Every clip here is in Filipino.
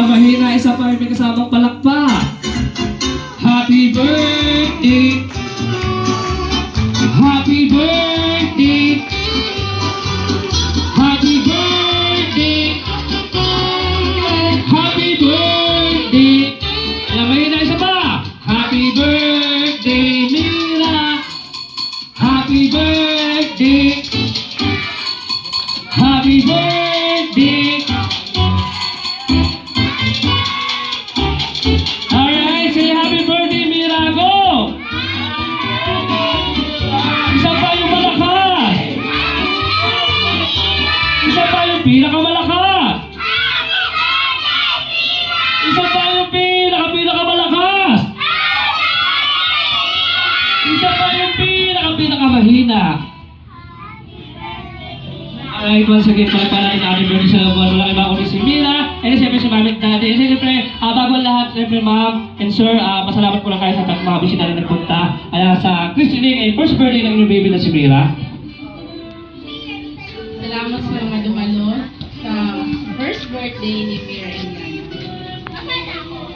mahina, isa pa may kasamang palakpak. Happy birthday! Happy birthday! Happy birthday! Happy birthday! Mahina, isa pa. Happy birthday, Mira! Happy birthday! Happy birthday! Alright, say happy birthday, Mira! Go! Isa pa yung malakas! Isa pa yung pinakamalakas! Isa pa yung pinakamalakas! Isa pa yung pinakamahina! Alright, once again, pala natin birthday sa wala iba ko si Mira. And siyempre si Mamit natin. And siyempre, bago lahat, siyempre ma'am and sir, pasalamat po lang kayo sa mga bisita na nagpunta sa christening and first birthday ng inyong baby na si Mira. Salamat sa mga dumalo sa first birthday ni Mira and Yana.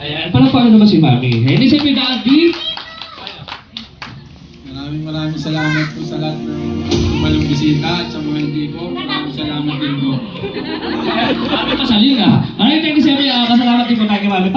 Ayan, paano naman si Mami? Hindi siyempre Daddy. Maraming salamat po sa lahat ng tumalong bisita at sa mga hindi po. Maraming salamat din po. Pasali ka. Alright, thank you siyempre. Pasalamat din po tayo kay Mami.